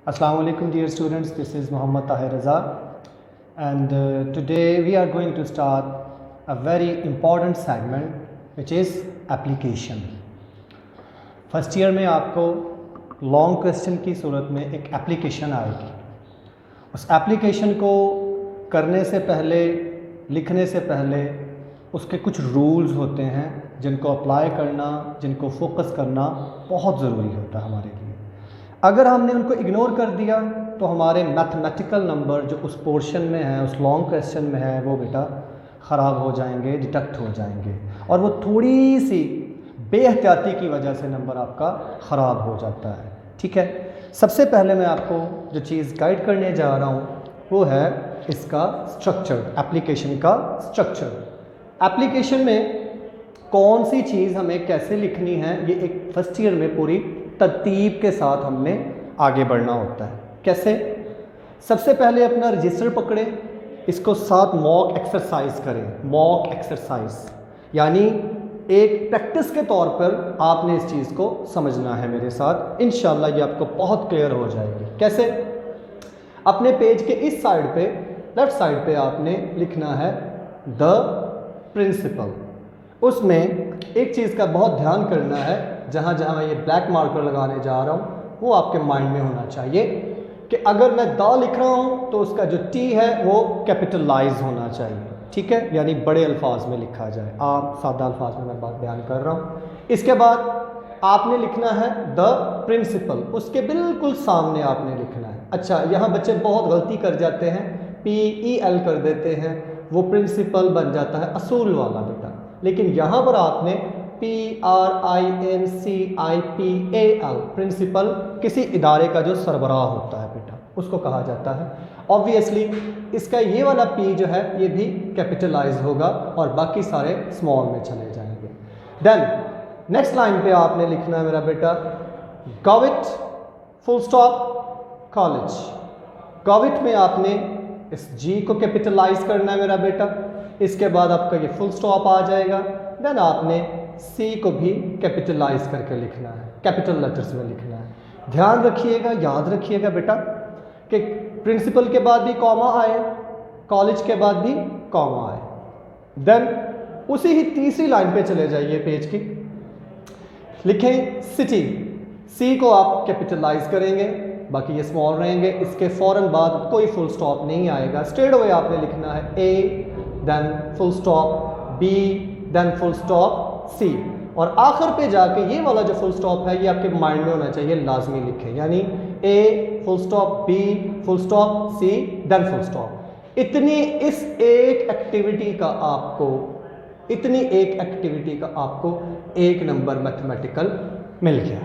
Assalamu alaikum dear students, this is Muhammad Tahir Raza and today we are going to start a very important segment which is application. First year में आपको long question की सूरत में एक application आएगी। उस application को करने से पहले, लिखने से पहले उसके कुछ रूल्स होते हैं जिनको अप्लाई करना, जिनको फोकस करना बहुत ज़रूरी होता है हमारे लिए। अगर हमने उनको इग्नोर कर दिया तो हमारे मैथमेटिकल नंबर जो उस पोर्शन में है, उस लॉन्ग क्वेश्चन में है, वो बेटा ख़राब हो जाएंगे, डिडक्ट हो जाएंगे और वो थोड़ी सी बेहतियाती की वजह से नंबर आपका ख़राब हो जाता है। ठीक है, सबसे पहले मैं आपको जो चीज़ गाइड करने जा रहा हूँ वो है इसका स्ट्रक्चर, एप्लीकेशन का स्ट्रक्चर। एप्लीकेशन में कौन सी चीज़ हमें कैसे लिखनी है, ये एक फर्स्ट ईयर में पूरी तरतीब के साथ हमने आगे बढ़ना होता है। कैसे? सबसे पहले अपना रजिस्टर पकड़ें, इसको साथ मॉक एक्सरसाइज करें। मॉक एक्सरसाइज यानी एक प्रैक्टिस के तौर पर आपने इस चीज़ को समझना है मेरे साथ। इंशाल्लाह ये आपको बहुत क्लियर हो जाएगी। कैसे? अपने पेज के इस साइड पे, लेफ्ट साइड पे आपने लिखना है द प्रिंसिपल। उसमें एक चीज़ का बहुत ध्यान करना है, जहाँ जहाँ मैं ये ब्लैक मार्कर लगाने जा रहा हूँ वो आपके माइंड में होना चाहिए कि अगर मैं द लिख रहा हूँ तो उसका जो टी है वो कैपिटलाइज होना चाहिए। ठीक है, यानी बड़े अल्फाज में लिखा जाए। आप सादा अल्फाज में मैं बात बयान कर रहा हूँ। इसके बाद आपने लिखना है द प्रिंसिपल, उसके बिल्कुल सामने आपने लिखना है। अच्छा, यहाँ बच्चे बहुत गलती कर जाते हैं, PEL कर देते हैं, वो प्रिंसिपल बन जाता है असूल वाला बेटा। लेकिन यहाँ पर आपने PRINCIPAL, प्रिंसिपल किसी इदारे का जो सरबराह होता है बेटा, उसको कहा जाता है। ऑब्वियसली इसका ये वाला P जो है ये भी कैपिटलाइज होगा और बाकी सारे स्मॉल में चले जाएंगे। देन नेक्स्ट लाइन पे आपने लिखना है मेरा बेटा गविट फुल स्टॉप कॉलेज। गविट में आपने इस G को कैपिटलाइज करना है मेरा बेटा। इसके बाद आपका ये फुल स्टॉप आ जाएगा। देन आपने C को भी कैपिटलाइज करके लिखना है, कैपिटल लेटर्स में लिखना है। ध्यान रखिएगा, याद रखिएगा बेटा कि प्रिंसिपल के बाद भी कॉमा आए, कॉलेज के बाद भी कॉमा आए। देन उसी ही तीसरी लाइन पे चले जाइए पेज की, लिखें सिटी। C को आप कैपिटलाइज करेंगे, बाकी ये स्मॉल रहेंगे। इसके फ़ौरन बाद कोई फुल स्टॉप नहीं आएगा। स्ट्रेट अवे आपने लिखना है A, then full stop B, then full stop C और आखिर पे जाके ये वाला जो फुल स्टॉप है ये आपके माइंड में होना चाहिए, लाजमी लिखें। यानी A full stop, B full stop, C then full stop. इतनी एक एक्टिविटी का आपको एक नंबर मैथमेटिकल मिल गया।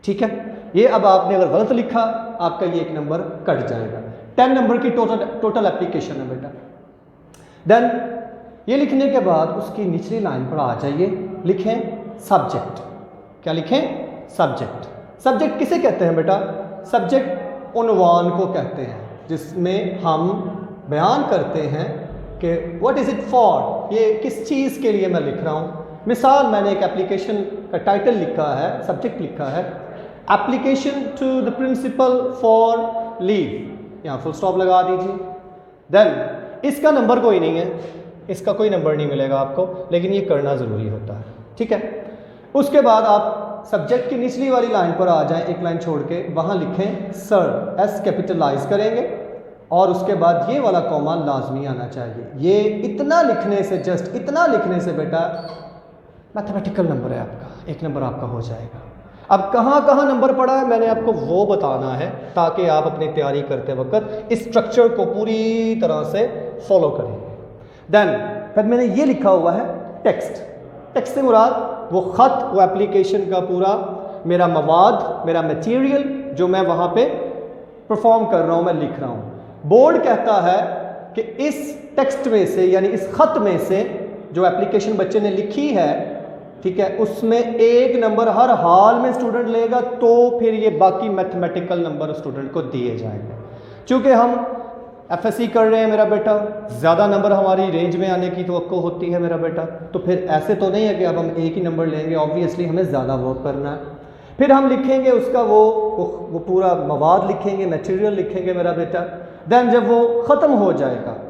ठीक है, ये अब आपने अगर गलत लिखा आपका ये एक नंबर कट जाएगा। 10 नंबर की टोटल एप्लीकेशन है बेटा। देन ये लिखने के बाद उसकी निचली लाइन पर आ जाइए, लिखें सब्जेक्ट। क्या लिखें? सब्जेक्ट। सब्जेक्ट किसे कहते हैं बेटा? सब्जेक्ट उन्वान को कहते हैं, जिसमें हम बयान करते हैं कि व्हाट इज़ इट फॉर, ये किस चीज़ के लिए मैं लिख रहा हूँ। मिसाल, मैंने एक एप्लीकेशन का टाइटल लिखा है, सब्जेक्ट लिखा है application to the principal for leave, यहाँ फुल स्टॉप लगा दीजिए। देन इसका नंबर कोई नहीं है, इसका कोई नंबर नहीं मिलेगा आपको, लेकिन ये करना ज़रूरी होता है। ठीक है, उसके बाद आप सब्जेक्ट की निचली वाली लाइन पर आ जाएं, एक लाइन छोड़ के, वहाँ लिखें सर, S कैपिटलाइज करेंगे और उसके बाद ये वाला कॉमा लाजमी आना चाहिए। ये इतना लिखने से, जस्ट इतना लिखने से बेटा मैथमेटिकल नंबर है आपका, एक नंबर आपका हो जाएगा। अब कहाँ कहाँ नंबर पड़ा है मैंने आपको वो बताना है, ताकि आप अपनी तैयारी करते वक्त इस स्ट्रक्चर को पूरी तरह से फॉलो करेंगे। देन फिर मैंने ये लिखा हुआ है टेक्स्ट। टेक्स्ट से मुराद वो ख़त, वो एप्लीकेशन का पूरा मेरा मवाद, मेरा मटेरियल जो मैं वहाँ पे परफॉर्म कर रहा हूँ, मैं लिख रहा हूँ। बोर्ड कहता है कि इस टेक्स्ट में से, यानी इस ख़त में से जो एप्लीकेशन बच्चे ने लिखी है, ठीक है, उसमें एक नंबर हर हाल में स्टूडेंट लेगा, तो फिर ये बाकी मैथमेटिकल नंबर स्टूडेंट को दिए जाएंगे। चूँकि हम FSC कर रहे हैं मेरा बेटा, ज़्यादा नंबर हमारी रेंज में आने की तवक्को होती है मेरा बेटा, तो फिर ऐसे तो नहीं है कि अब हम एक ही नंबर लेंगे। ऑब्वियसली हमें ज़्यादा वर्क करना है। फिर हम लिखेंगे उसका वो पूरा मवाद लिखेंगे, मटेरियल लिखेंगे मेरा बेटा। देन जब वो ख़त्म हो जाएगा,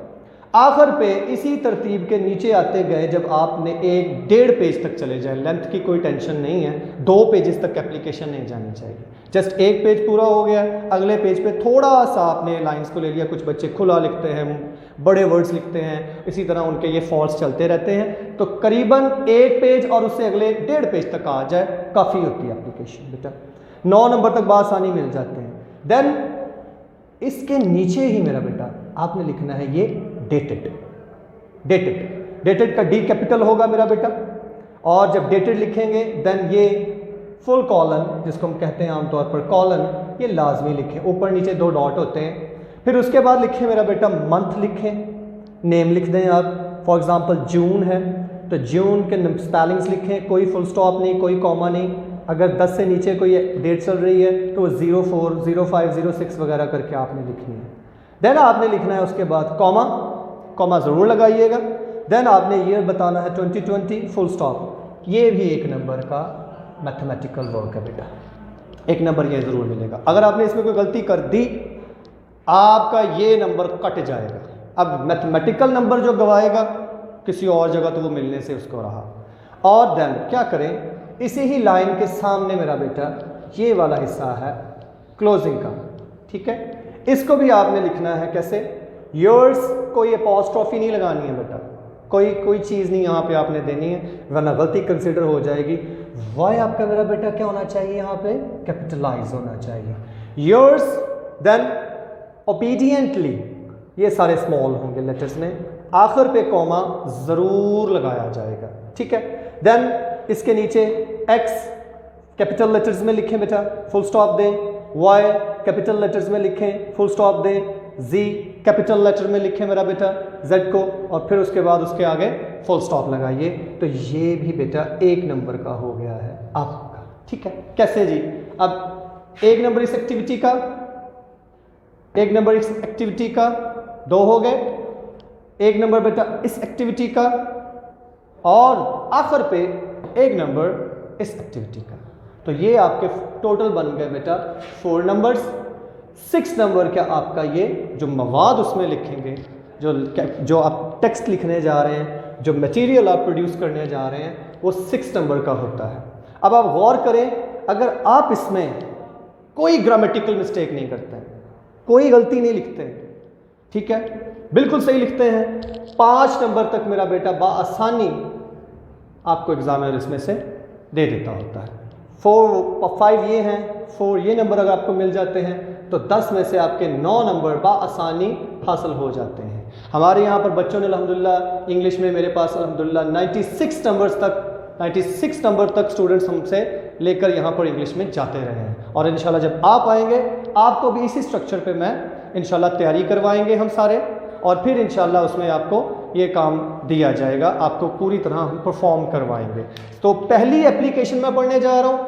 आखिर पे इसी तरतीब के नीचे आते गए, जब आपने 1-1.5 पेज तक चले जाए, लेंथ की कोई टेंशन नहीं है, 2 पेजेस तक एप्लीकेशन नहीं जानी चाहिए। जस्ट 1 पेज पूरा हो गया, अगले पेज पे थोड़ा सा आपने लाइंस को ले लिया। कुछ बच्चे खुला लिखते हैं, बड़े वर्ड्स लिखते हैं, इसी तरह उनके ये फॉल्ट्स चलते रहते हैं। तो करीबन 1 पेज और उससे अगले 1.5 पेज तक आ जाए, काफ़ी होती है एप्लीकेशन बेटा। 9 नंबर तक बासानी मिल जाते हैं। देन इसके नीचे ही मेरा बेटा आपने लिखना है ये डेटेड। डेटेड का डी कैपिटल होगा मेरा बेटा, और जब डेटेड लिखेंगे देन ये फुल कॉलन, जिसको हम कहते हैं आमतौर पर कॉलन, ये लाजमी लिखें। ऊपर नीचे 2 डॉट होते हैं। फिर उसके बाद लिखें मेरा बेटा मंथ लिखें, नेम लिख दें आप। फॉर एग्जांपल जून है तो जून के स्पेलिंग्स लिखें, कोई फुल स्टॉप नहीं, कोई कॉमा नहीं। अगर 10 से नीचे कोई डेट चल रही है तो 04, 05, 06 वगैरह करके आपने लिखनी है। देन आपने लिखना है उसके बाद कॉमा ज़रूर लगाइएगा। देन आपने ईयर बताना है 2020 फुल स्टॉप। ये भी 1 नंबर का मैथमेटिकल वर्क है बेटा, 1 नंबर ये ज़रूर मिलेगा। अगर आपने इसमें कोई गलती कर दी, आपका ये नंबर कट जाएगा। अब मैथमेटिकल नंबर जो गवाएगा किसी और जगह, तो वो मिलने से उसको रहा। और देन क्या करें, इसी ही लाइन के सामने मेरा बेटा ये वाला हिस्सा है क्लोजिंग का, ठीक है। इसको भी आपने लिखना है कैसे, योर्स, कोई अपॉस्ट्रोफी नहीं लगानी है बेटा, कोई चीज़ नहीं यहाँ पे आपने देनी है, वरना गलती कंसिडर हो जाएगी। वाई आपका मेरा बेटा क्या होना चाहिए, यहाँ पे कैपिटलाइज होना चाहिए। योर्स, देन ओबीडियंटली, ये सारे स्मॉल होंगे लेटर्स में। आखिर पे कॉमा ज़रूर लगाया जाएगा, ठीक है। देन इसके नीचे एक्स कैपिटल लेटर्स में लिखें बेटा, फुल स्टॉप दें। वाई कैपिटल लेटर्स में लिखें, फुल स्टॉप दें। जी कैपिटल लेटर में लिखें मेरा बेटा जेड को, और फिर उसके बाद उसके आगे फुल स्टॉप लगाइए। तो ये भी बेटा 1 नंबर का हो गया है आपका, ठीक है। कैसे जी, अब 1 नंबर इस एक्टिविटी का, 1 नंबर इस एक्टिविटी का, 2 हो गए। 1 नंबर बेटा इस एक्टिविटी का, और आखिर पे 1 नंबर इस एक्टिविटी का। तो ये आपके टोटल बन गए बेटा 4 नंबर्स। 6 नंबर क्या आपका ये जो मवाद उसमें लिखेंगे, जो आप टेक्स्ट लिखने जा रहे हैं, जो मटेरियल आप प्रोड्यूस करने जा रहे हैं, वो 6 नंबर का होता है। अब आप गौर करें, अगर आप इसमें कोई ग्रामेटिकल मिस्टेक नहीं करते हैं, कोई गलती नहीं लिखते हैं, ठीक है, बिल्कुल सही लिखते हैं, 5 नंबर तक मेरा बेटा बाआसानी आपको एग्जामिनर इसमें से दे देता होता है। 5 ये हैं, 4 ये नंबर अगर आपको मिल जाते हैं तो 10 में से आपके 9 नंबर बाआसानी हासिल हो जाते हैं। हमारे यहाँ पर बच्चों ने अल्हम्दुलिल्लाह इंग्लिश में मेरे पास अल्हम्दुलिल्लाह 96 नंबर तक स्टूडेंट्स हमसे लेकर यहाँ पर इंग्लिश में जाते रहे हैं। और इंशाल्लाह जब आप आएंगे आपको भी इसी स्ट्रक्चर पे मैं इंशाल्लाह तैयारी करवाएंगे हम सारे, और फिर इंशाल्लाह उसमें आपको ये काम दिया जाएगा, आपको पूरी तरह हम परफॉर्म करवाएंगे। तो पहली एप्लीकेशन मैं पढ़ने जा रहा हूँ।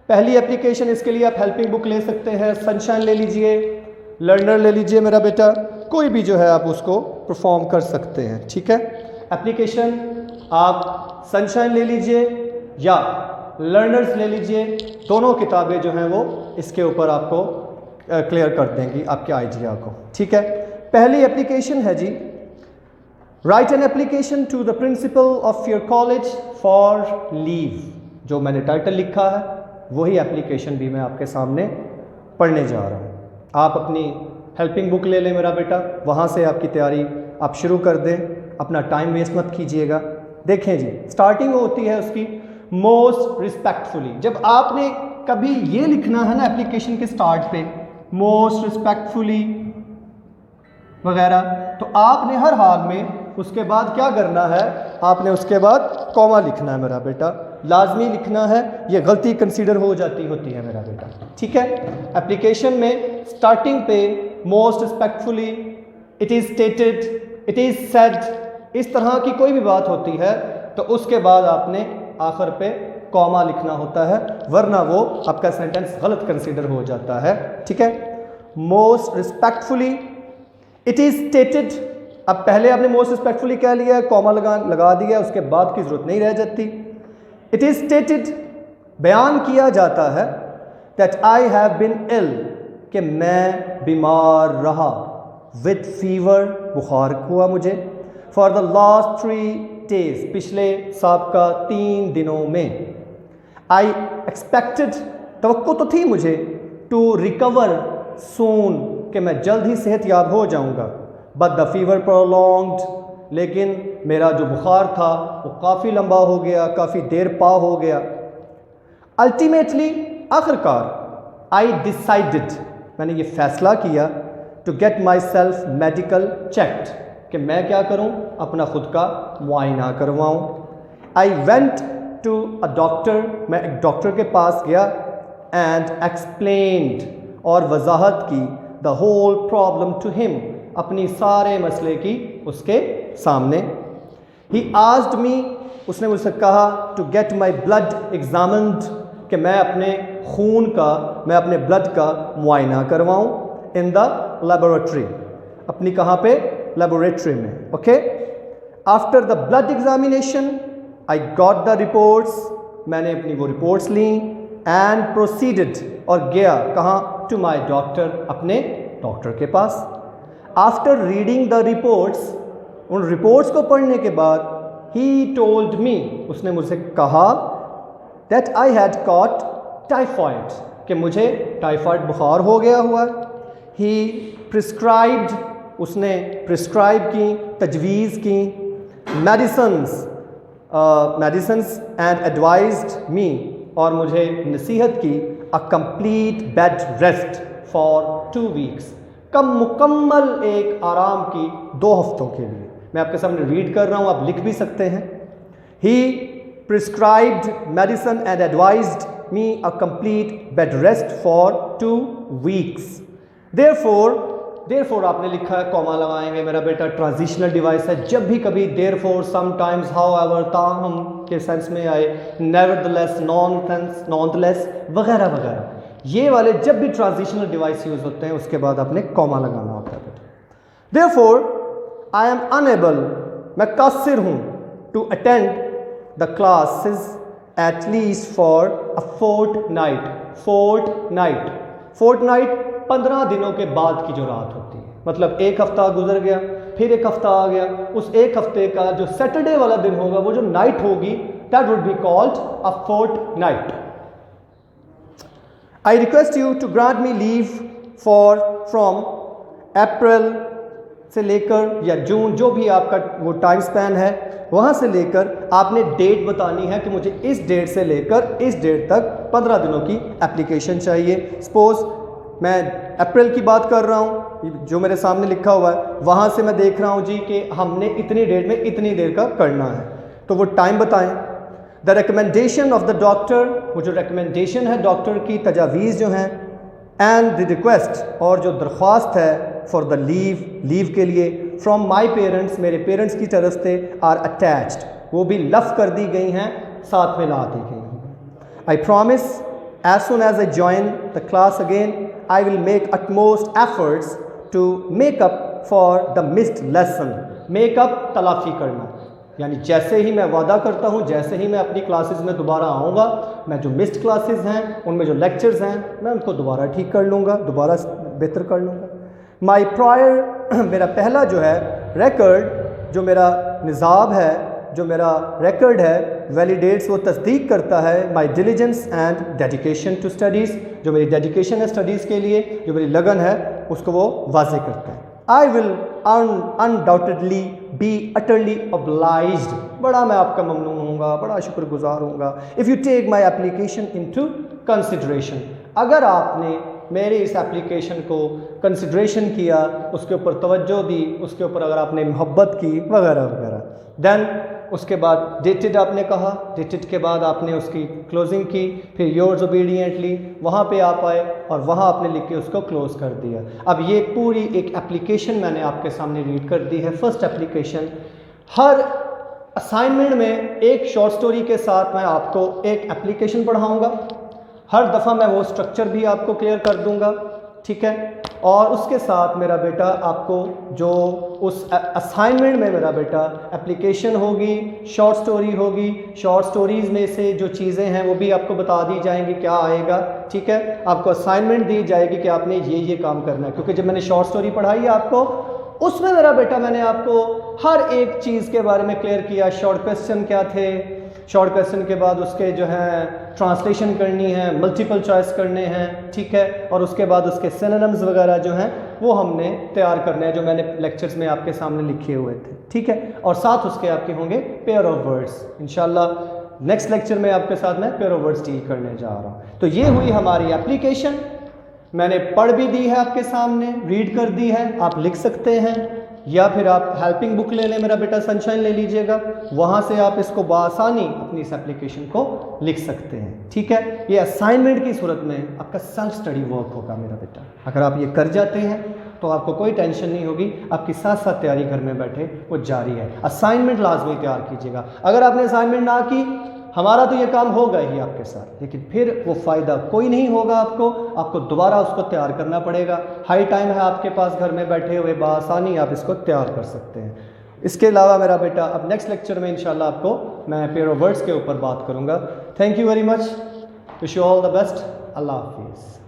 पहली एप्लीकेशन, इसके लिए आप हेल्पिंग बुक ले सकते हैं, सनशाइन ले लीजिए, लर्नर ले लीजिए मेरा बेटा, कोई भी जो है आप उसको परफॉर्म कर सकते हैं, ठीक है। एप्लीकेशन आप सनशाइन ले लीजिए या लर्नर्स ले लीजिए, दोनों किताबें जो हैं वो इसके ऊपर आपको क्लियर कर देंगी आपके आइडिया को, ठीक है। पहली एप्लीकेशन है जी, write an application to the principal of your college for leave. जो मैंने टाइटल लिखा है वही एप्लीकेशन भी मैं आपके सामने पढ़ने जा रहा हूँ। आप अपनी हेल्पिंग बुक ले लें मेरा बेटा, वहाँ से आपकी तैयारी आप शुरू कर दें, अपना टाइम वेस्ट मत कीजिएगा। देखें जी, स्टार्टिंग होती है उसकी मोस्ट रिस्पेक्टफुली। जब आपने कभी ये लिखना है ना एप्लीकेशन के स्टार्ट पे मोस्ट रिस्पेक्टफुली वगैरह, तो आपने हर हाल में उसके बाद क्या करना है, आपने उसके बाद कॉमा लिखना है मेरा बेटा, लाजमी लिखना है, ये गलती कंसीडर हो जाती होती है मेरा बेटा, ठीक है। एप्लीकेशन में स्टार्टिंग पे most respectfully, it is stated, it is said, इस तरह की कोई भी बात होती है तो उसके बाद आपने आखिर पे कॉमा लिखना होता है, वरना वो आपका सेंटेंस गलत कंसीडर हो जाता है, ठीक है। Most respectfully, it is stated, अब पहले आपने मोस्ट रिस्पेक्टफुली कह लिया, कॉमा लगा दिया, उसके बाद की ज़रूरत नहीं रह जाती। इट इज़ स्टेटेड बयान किया जाता है that I have been ill, कि मैं बीमार रहा, विद फीवर, बुखार हुआ मुझे, फॉर द लास्ट 3 days, पिछले साबका 3 दिनों में। आई एक्सपेक्टेड, तवक्को तो थी मुझे, टू रिकवर सून, कि मैं जल्द ही सेहतयाब हो जाऊंगा, बट द फीवर प्रोलॉन्ग्ड, लेकिन मेरा जो बुखार था वो काफ़ी लंबा हो गया, काफ़ी देर पा हो गया। अल्टीमेटली, आखिरकार, आई डिसाइडेड, मैंने ये फैसला किया, to get myself medical checked, कि मैं क्या करूं, अपना खुद का मुआयना करवाऊं। I went to a doctor, मैं एक डॉक्टर के पास गया, एंड एक्सप्लेन्ड, और वजाहत की, the whole problem to him, अपनी सारे मसले की उसके सामने। ही आस्क्ड मी, उसने मुझसे कहा, to get my blood examined, कि मैं अपने खून का, मैं अपने ब्लड का मुआयना करवाऊं, इन द लेबोरेटरी, अपनी कहाँ पे, लेबोरेटरी में। Okay, after the blood examination I got the reports, मैंने अपनी वो रिपोर्ट्स ली, एंड प्रोसीडेड, और गया कहाँ, टू माई डॉक्टर, अपने डॉक्टर के पास। आफ्टर रीडिंग द रिपोर्ट्स, उन रिपोर्ट्स को पढ़ने के बाद, ही टोल्ड मी, उसने मुझसे कहा, that I had cot typhoid, कि मुझे टाइफाइड बुखार हो गया हुआ। ही प्रिस्क्राइब्ड, उसने प्रिस्क्राइब की, तजवीज़ की, मेडिसन्स एंड एडवाइज्ड मी, और मुझे नसीहत की, a complete bed rest for 2 weeks, मुकम्मल एक आराम की 2 हफ्तों के लिए। मैं आपके सामने रीड कर रहा हूँ, आप लिख भी सकते हैं। ही prescribed medicine and advised me a complete bed rest for 2 weeks. Therefore आपने लिखा है, कॉमा लगाएंगे, मेरा बेटा ट्रांजिशनल डिवाइस है, जब भी कभी therefore, sometimes, however, ताहम के सेंस में आए, nevertheless, nonetheless वगैरह वगैरह, ये वाले जब भी ट्रांजिशनल डिवाइस यूज होते हैं उसके बाद आपने कॉमा लगाना होता है बेटा। Therefore I am unable, मैं कासिर हूँ, to attend the classes at least for a fortnight, 15 दिनों के बाद की जो रात होती है, मतलब एक हफ्ता गुजर गया, फिर एक हफ्ता आ गया, उस एक हफ्ते का जो सैटरडे वाला दिन होगा, वो जो नाइट होगी, that would be called a fortnight. I request you to grant me leave from April से लेकर या जून, जो भी आपका वो टाइम स्पैन है, वहाँ से लेकर आपने डेट बतानी है कि मुझे इस डेट से लेकर इस डेट तक 15 दिनों की एप्लीकेशन चाहिए। सपोज़ मैं अप्रैल की बात कर रहा हूँ, जो मेरे सामने लिखा हुआ है, वहाँ से मैं देख रहा हूँ जी कि हमने इतनी डेट में इतनी देर का करना है, तो वो टाइम बताएं। The recommendation of the doctor, वो जो रिकमेंडेशन है डॉक्टर की, तजावीज़ जो हैं, एंड द रिक्वेस्ट, और जो दरख्वास्त है फॉर द लीव के लिए, फ्रॉम माई पेरेंट्स, मेरे पेरेंट्स की तरफ से, आर अटैच्ड, वो भी लफ कर दी गई हैं, साथ में ला दी गई हैं। I promise as soon as I join the class again I will make utmost efforts to make up for the missed lesson. Make up, तलाफ़ी करना, यानी जैसे ही मैं वादा करता हूँ, जैसे ही मैं अपनी क्लासेस में दोबारा आऊँगा, मैं जो मिस्ड क्लासेस हैं, उनमें जो लेक्चर्स हैं, मैं उनको दोबारा ठीक कर लूँगा, दोबारा बेहतर कर लूँगा। माई प्रायर, मेरा पहला जो है रिकॉर्ड, जो मेरा निज़ाब है, जो मेरा रिकॉर्ड है, वैलिडेट्स, वो तस्दीक करता है my diligence and dedication to studies, जो मेरी डेडिकेशन है स्टडीज़ के लिए, जो मेरी लगन है, उसको वो वाज़ेह करता है। I will undoubtedly be utterly obliged, बड़ा मैं आपका ममनून होऊंगा, बड़ा शुक्रगुजार होऊंगा, if you take my application into consideration, अगर आपने मेरे इस एप्लीकेशन को कंसिडरेशन किया, उसके ऊपर तवज्जो दी, उसके ऊपर अगर आपने मोहब्बत की, वगैरह वगैरह। देन उसके बाद डेटेड आपने कहा, डेटेड के बाद आपने उसकी क्लोजिंग की, फिर योर्स ओबीडियंटली वहाँ पे आप आए और वहाँ आपने लिख के उसको क्लोज़ कर दिया। अब ये पूरी एक एप्लीकेशन मैंने आपके सामने रीड कर दी है। फर्स्ट एप्लीकेशन, हर असाइनमेंट में एक शॉर्ट स्टोरी के साथ मैं आपको एक एप्लीकेशन पढ़ाऊँगा, हर दफ़ा मैं वो स्ट्रक्चर भी आपको क्लियर कर दूँगा, ठीक है। और उसके साथ मेरा बेटा आपको जो उस असाइनमेंट में मेरा बेटा एप्लीकेशन होगी, शॉर्ट स्टोरी होगी, शॉर्ट स्टोरीज़ में से जो चीज़ें हैं वो भी आपको बता दी जाएंगी क्या आएगा, ठीक है। आपको असाइनमेंट दी जाएगी कि आपने ये काम करना है, क्योंकि जब मैंने शॉर्ट स्टोरी पढ़ाई है आपको, उसमें मेरा बेटा मैंने आपको हर एक चीज़ के बारे में क्लियर किया। शॉर्ट क्वेश्चन क्या थे, शॉर्ट क्वेश्चन के बाद उसके जो है ट्रांसलेशन करनी है, मल्टीपल चॉइस करने हैं, ठीक है। और उसके बाद उसके सिनोनिम्स वगैरह जो हैं वो हमने तैयार करने हैं, जो मैंने लेक्चर्स में आपके सामने लिखे हुए थे, ठीक है। और साथ उसके आपके होंगे पेयर ऑफ वर्ड्स। इंशाल्लाह नेक्स्ट लेक्चर में आपके साथ मैं पेयर ऑफ वर्ड्स डील करने जा रहा हूँ। तो ये हुई हमारी एप्लीकेशन, मैंने पढ़ भी दी है आपके सामने, रीड कर दी है, आप लिख सकते हैं, या फिर आप हेल्पिंग बुक ले लें, मेरा बेटा सनशाइन ले लीजिएगा, वहाँ से आप इसको बआसानी अपनी इस एप्लीकेशन को लिख सकते हैं, ठीक है। ये असाइनमेंट की सूरत में आपका सेल्फ स्टडी वर्क होगा मेरा बेटा। अगर आप ये कर जाते हैं तो आपको कोई टेंशन नहीं होगी, आपकी साथ साथ तैयारी घर में बैठे वो जारी है। असाइनमेंट लाजमी तैयार कीजिएगा। अगर आपने असाइनमेंट ना की, हमारा तो ये काम होगा ही आपके साथ, लेकिन फिर वो फ़ायदा कोई नहीं होगा आपको दोबारा उसको तैयार करना पड़ेगा। हाई टाइम है आपके पास, घर में बैठे हुए बआसानी आप इसको तैयार कर सकते हैं। इसके अलावा मेरा बेटा अब नेक्स्ट लेक्चर में इंशाल्लाह आपको मैं पेयर ऑफ वर्ड्स के ऊपर बात करूँगा। Thank you very much, wish you all the best, अल्लाह हाफिज़।